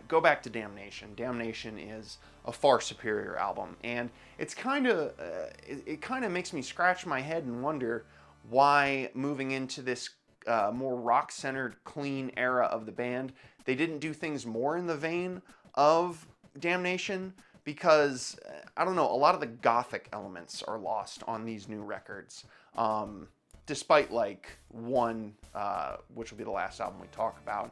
go back to Damnation. Damnation is a far superior album, and it's it kind of makes me scratch my head and wonder why, moving into this more rock-centered, clean era of the band, they didn't do things more in the vein of Damnation. Because, I don't know, a lot of the gothic elements are lost on these new records. Despite, like, one, which will be the last album we talk about.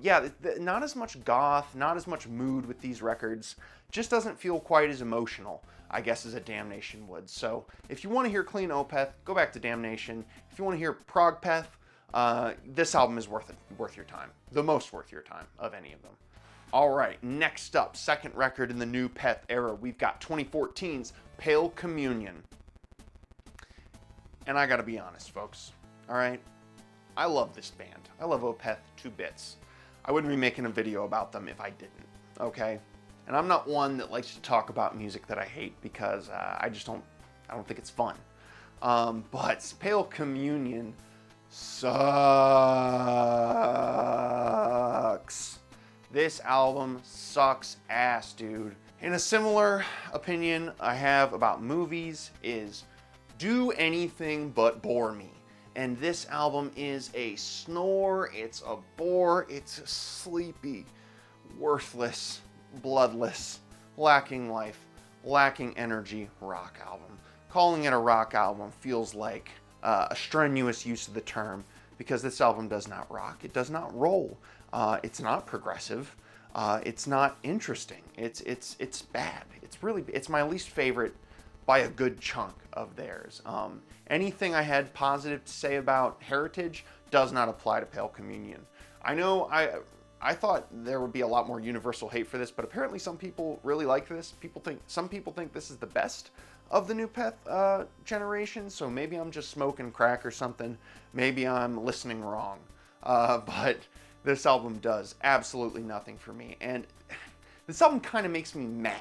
Yeah, not as much goth, not as much mood with these records. Just doesn't feel quite as emotional, I guess, as a Damnation would. So, if you want to hear clean Opeth, go back to Damnation. If you want to hear progpeth, this album is worth your time. The most worth your time of any of them. All right, next up, second record in the new Opeth era, we've got 2014's Pale Communion. And I gotta be honest, folks, all right? I love this band. I love Opeth to bits. I wouldn't be making a video about them if I didn't, okay? And I'm not one that likes to talk about music that I hate because I don't think it's fun. But Pale Communion sucks. This album sucks ass, dude. And a similar opinion I have about movies is do anything but bore me. And this album is a snore, it's a bore, it's a sleepy, worthless, bloodless, lacking life, lacking energy rock album. Calling it a rock album feels like a strenuous use of the term because this album does not rock, it does not roll. It's not progressive. It's not interesting. It's bad. It's my least favorite by a good chunk of theirs. Anything I had positive to say about Heritage does not apply to Pale Communion. I know I thought there would be a lot more universal hate for this, but apparently some people really like this. Some people think this is the best of the new Opeth generation, so maybe I'm just smoking crack or something. Maybe I'm listening wrong. But this album does absolutely nothing for me. And this album kind of makes me mad.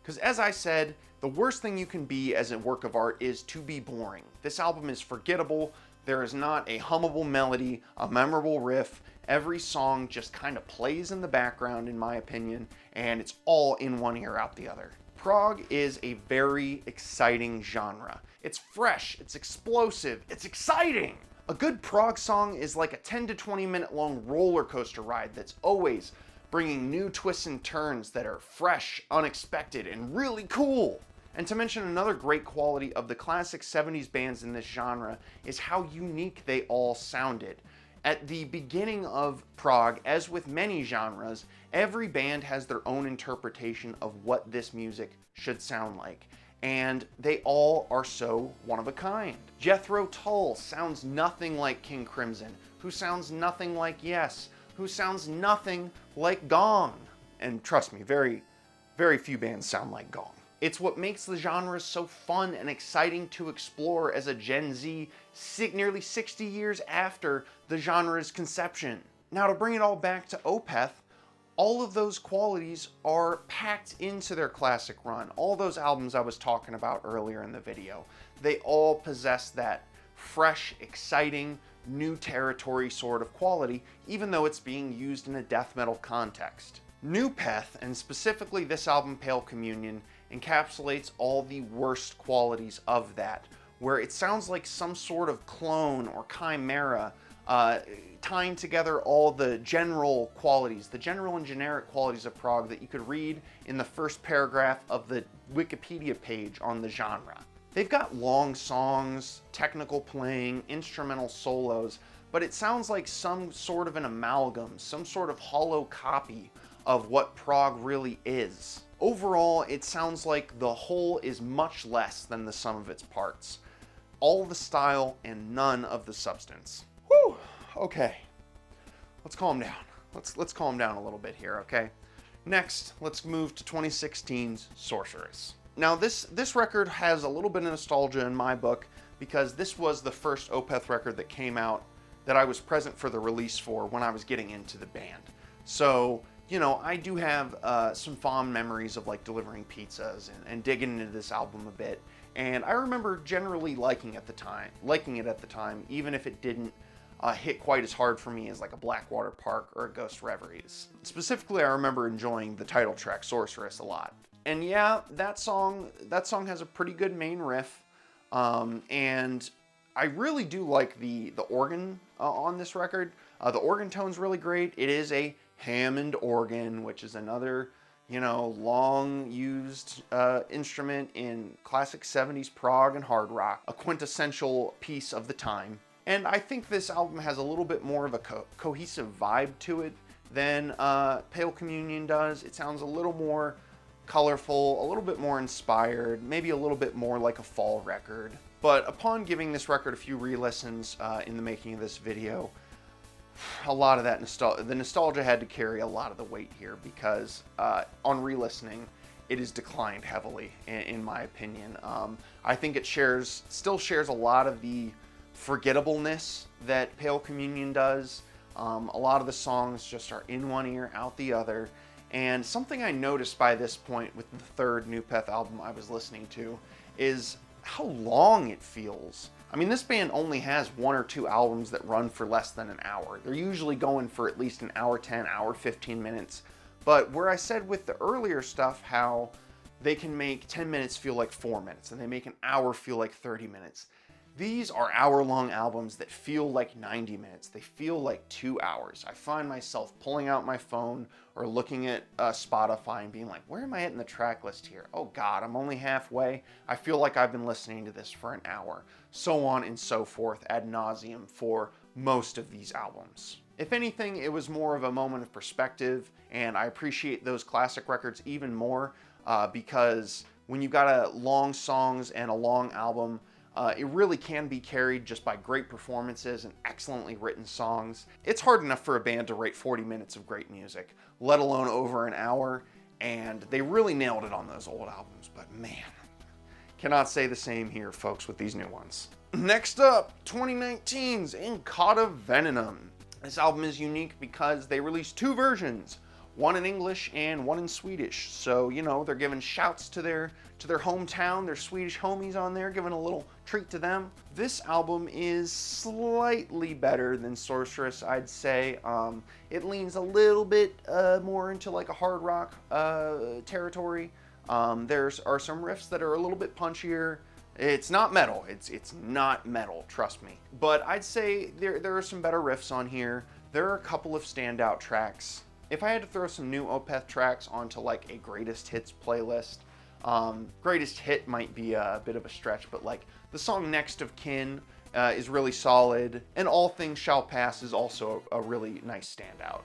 Because as I said, the worst thing you can be as a work of art is to be boring. This album is forgettable. There is not a hummable melody, a memorable riff. Every song just kind of plays in the background, in my opinion, and it's all in one ear, out the other. Prog is a very exciting genre. It's fresh, it's explosive, it's exciting! A good prog song is like a 10 to 20 minute long roller coaster ride that's always bringing new twists and turns that are fresh, unexpected, and really cool. And to mention another great quality of the classic 70s bands in this genre is how unique they all sounded. At the beginning of prog, as with many genres, every band has their own interpretation of what this music should sound like. And they all are so one of a kind. Jethro Tull sounds nothing like King Crimson, who sounds nothing like Yes, who sounds nothing like Gong. And trust me, very, very few bands sound like Gong. It's what makes the genre so fun and exciting to explore as a Gen Z nearly 60 years after the genre's conception. Now, to bring it all back to Opeth, all of those qualities are packed into their classic run. All those albums I was talking about earlier in the video, they all possess that fresh, exciting, new territory sort of quality, even though it's being used in a death metal context. New Opeth, and specifically this album Pale Communion, encapsulates all the worst qualities of that, where it sounds like some sort of clone or chimera tying together all the general qualities, the general and generic qualities of prog that you could read in the first paragraph of the Wikipedia page on the genre. They've got long songs, technical playing, instrumental solos, but it sounds like some sort of an amalgam, some sort of hollow copy of what prog really is. Overall, it sounds like the whole is much less than the sum of its parts. All the style and none of the substance. Whew, okay. Let's calm down. Let's calm down a little bit here, okay? Next, let's move to 2016's Sorceress. Now, this record has a little bit of nostalgia in my book because this was the first Opeth record that came out that I was present for the release for when I was getting into the band. So, you know, I do have some fond memories of like delivering pizzas and digging into this album a bit. And I remember generally liking it at the time, even if it didn't hit quite as hard for me as like a Blackwater Park or a Ghost Reveries. Specifically, I remember enjoying the title track Sorceress a lot. And yeah, that song has a pretty good main riff, and I really do like the organ on this record. The organ tone's really great. It is a Hammond organ, which is another, you know, long used instrument in classic 70s prog and hard rock, a quintessential piece of the time. And I think this album has a little bit more of a cohesive vibe to it than Pale Communion does. It sounds a little more colorful, a little bit more inspired, maybe a little bit more like a fall record. But upon giving this record a few re-listens in the making of this video, a lot of that nostalgia had to carry a lot of the weight here, because on re-listening, it has declined heavily, in my opinion. I think it still shares a lot of the forgettableness that Pale Communion does. A lot of the songs just are in one ear, out the other. And something I noticed by this point with the third Opeth album I was listening to is how long it feels. I mean, this band only has 1 or 2 albums that run for less than an hour. They're usually going for at least an hour 10, hour 15 minutes. But where I said with the earlier stuff how they can make 10 minutes feel like 4 minutes, and they make an hour feel like 30 minutes. These are hour-long albums that feel like 90 minutes. They feel like 2 hours. I find myself pulling out my phone or looking at Spotify and being like, where am I at in the track list here? Oh God, I'm only halfway. I feel like I've been listening to this for an hour. So on and so forth ad nauseum for most of these albums. If anything, it was more of a moment of perspective, and I appreciate those classic records even more because when you've got long songs and a long album, it really can be carried just by great performances and excellently written songs. It's hard enough for a band to write 40 minutes of great music, let alone over an hour, and they really nailed it on those old albums, but man, cannot say the same here, folks, with these new ones. Next up, 2019's Cauda Venenum. This album is unique because they released 2 versions, one in English and one in Swedish. So, you know, they're giving shouts to their hometown, their Swedish homies on there, giving a little treat to them. This album is slightly better than Sorceress, I'd say. It leans a little bit more into like a hard rock territory. There are some riffs that are a little bit punchier. It's not metal. It's not metal, trust me. But I'd say there are some better riffs on here. There are a couple of standout tracks. If I had to throw some new Opeth tracks onto like a greatest hits playlist, greatest hit might be a bit of a stretch, but like the song Next of Kin is really solid, and All Things Shall Pass is also a really nice standout.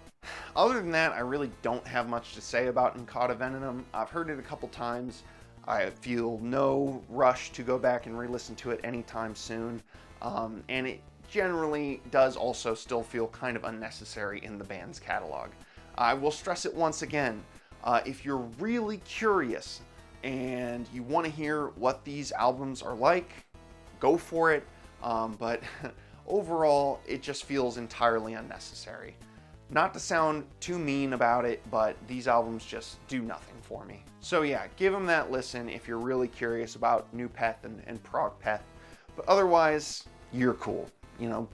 Other than that, I really don't have much to say about Cauda Venenum. I've heard it a couple times. I feel no rush to go back and re-listen to it anytime soon, and it generally does also still feel kind of unnecessary in the band's catalog. I will stress it once again, if you're really curious and you want to hear what these albums are like, go for it, but overall it just feels entirely unnecessary. Not to sound too mean about it, but these albums just do nothing for me. So yeah, give them that listen if you're really curious about Opeth and prog-peth, but otherwise, you're cool. You know,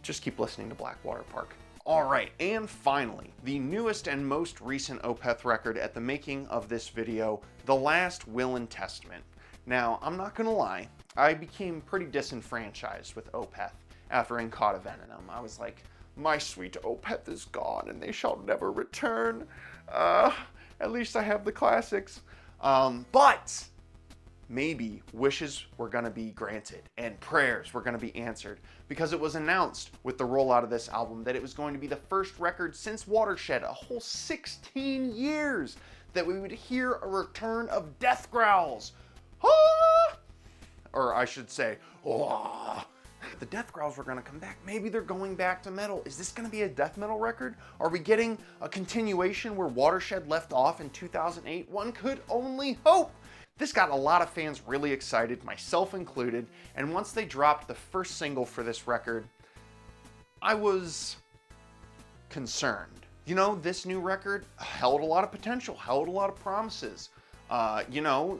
just keep listening to Blackwater Park. Alright, and finally, the newest and most recent Opeth record at the making of this video, The Last Will and Testament. Now, I'm not gonna lie, I became pretty disenfranchised with Opeth after Cauda Venenum. I was like, my sweet Opeth is gone and they shall never return. At least I have the classics. But maybe wishes were going to be granted and prayers were going to be answered, because it was announced with the rollout of this album that it was going to be the first record since Watershed, a whole 16 years, that we would hear a return of death growls. Ah! Or I should say, ah! The death growls were going to come back. Maybe they're going back to metal. Is this going to be a death metal record? Are we getting a continuation where Watershed left off in 2008? One could only hope. This got a lot of fans really excited, myself included, and once they dropped the first single for this record, I was concerned. You know, this new record held a lot of potential, held a lot of promises. You know,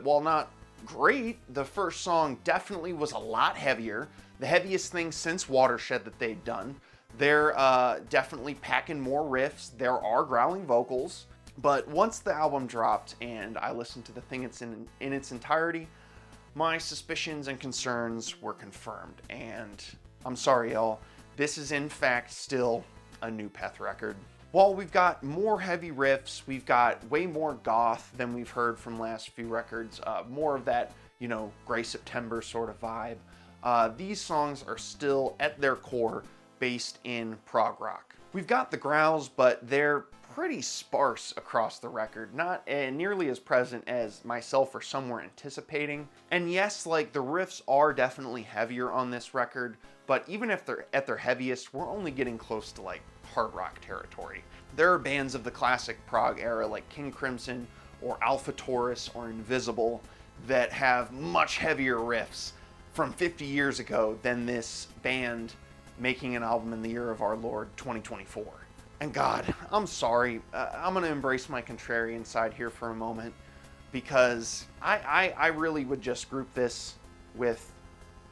while not great, the first song definitely was a lot heavier, the heaviest thing since Watershed that they'd done. They're definitely packing more riffs, there are growling vocals. But once the album dropped and I listened to the thing in its entirety, my suspicions and concerns were confirmed. And I'm sorry, y'all, this is in fact still a Opeth record. While we've got more heavy riffs, we've got way more goth than we've heard from last few records, more of that, you know, Gray September sort of vibe. These songs are still at their core based in prog rock. We've got the growls, but they're pretty sparse across the record, not nearly as present as myself or some were anticipating. And yes, like the riffs are definitely heavier on this record, but even if they're at their heaviest, we're only getting close to like hard rock territory. There are bands of the classic prog era like King Crimson or Alpha Taurus or Invisible that have much heavier riffs from 50 years ago than this band making an album in the year of our Lord 2024. And God, I'm sorry, I'm gonna embrace my contrarian side here for a moment, because I really would just group this with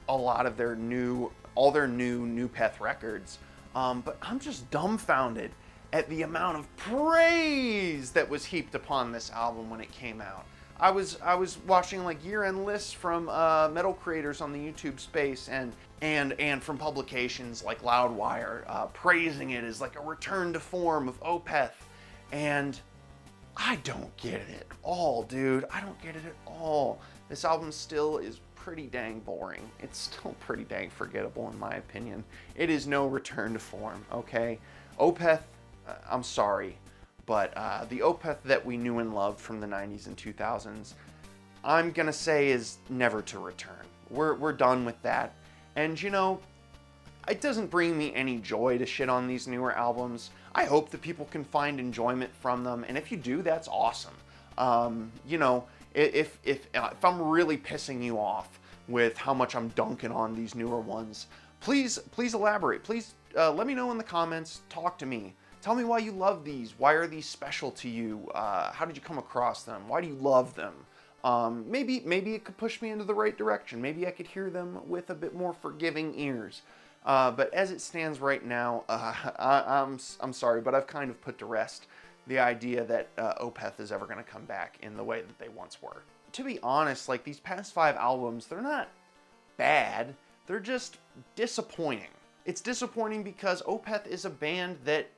a lot of their new Opeth records. But I'm just dumbfounded at the amount of praise that was heaped upon this album when it came out. I was watching like year-end lists from metal creators on the YouTube space and from publications like Loudwire praising it as like a return to form of Opeth, and I don't get it at all, dude. I don't get it at all. This album still is pretty dang boring. It's still pretty dang forgettable in my opinion. It is no return to form, okay? Opeth, I'm sorry, but the Opeth that we knew and loved from the 90s and 2000s, I'm gonna say is never to return. We're done with that. And you know, it doesn't bring me any joy to shit on these newer albums. I hope that people can find enjoyment from them, and if you do, that's awesome. You know, if I'm really pissing you off with how much I'm dunking on these newer ones, please elaborate. Please let me know in the comments. Talk to me. Tell me why you love these. Why are these special to you? How did you come across them? Why do you love them? Maybe it could push me into the right direction. Maybe I could hear them with a bit more forgiving ears. But as it stands right now, I'm sorry, but I've kind of put to rest the idea that Opeth is ever going to come back in the way that they once were. To be honest, like these past 5 albums, they're not bad. They're just disappointing. It's disappointing because Opeth is a band that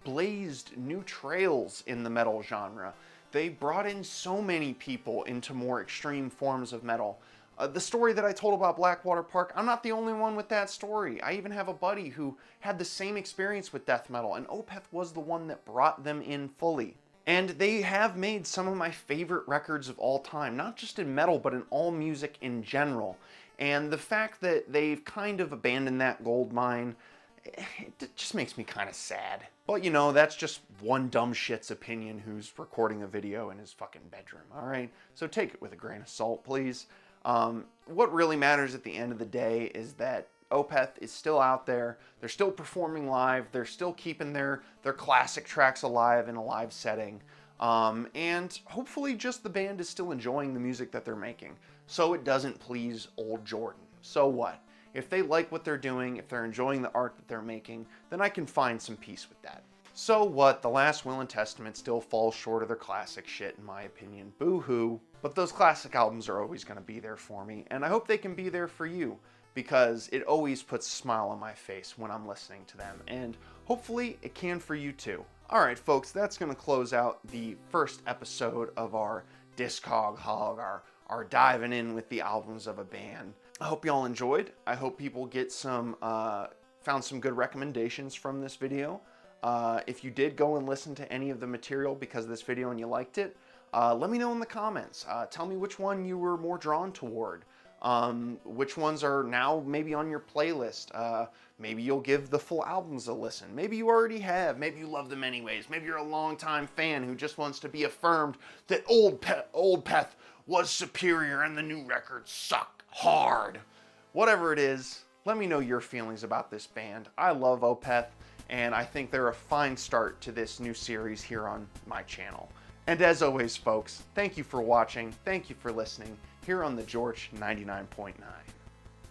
blazed new trails in the metal genre. They brought in so many people into more extreme forms of metal. The story that I told about Blackwater Park, I'm not the only one with that story. I even have a buddy who had the same experience with death metal, and Opeth was the one that brought them in fully. And they have made some of my favorite records of all time, not just in metal, but in all music in general. And the fact that they've kind of abandoned that gold mine, it just makes me kind of sad. But you know, that's just one dumb shit's opinion who's recording a video in his fucking bedroom, alright? So take it with a grain of salt, please. What really matters at the end of the day is that Opeth is still out there, they're still performing live, they're still keeping their classic tracks alive in a live setting, and hopefully just the band is still enjoying the music that they're making, so it doesn't please old Jordan. So what? If they like what they're doing, if they're enjoying the art that they're making, then I can find some peace with that. So what? The Last Will and Testament still falls short of their classic shit in my opinion. Boo-hoo. But those classic albums are always going to be there for me, and I hope they can be there for you, because it always puts a smile on my face when I'm listening to them, and hopefully it can for you too. Alright folks, that's going to close out the first episode of our Discog Hog, our diving in with the albums of a band. I hope y'all enjoyed. I hope people get some, found some good recommendations from this video. If you did go and listen to any of the material because of this video and you liked it, let me know in the comments. Tell me which one you were more drawn toward. Which ones are now maybe on your playlist. Maybe you'll give the full albums a listen. Maybe you already have. Maybe you love them anyways. Maybe you're a longtime fan who just wants to be affirmed that old Opeth was superior and the new records suck hard. Whatever it is, let me know your feelings about this band. I love Opeth, and I think they're a fine start to this new series here on my channel. And as always, folks, thank you for watching, thank you for listening, here on the George 99.9.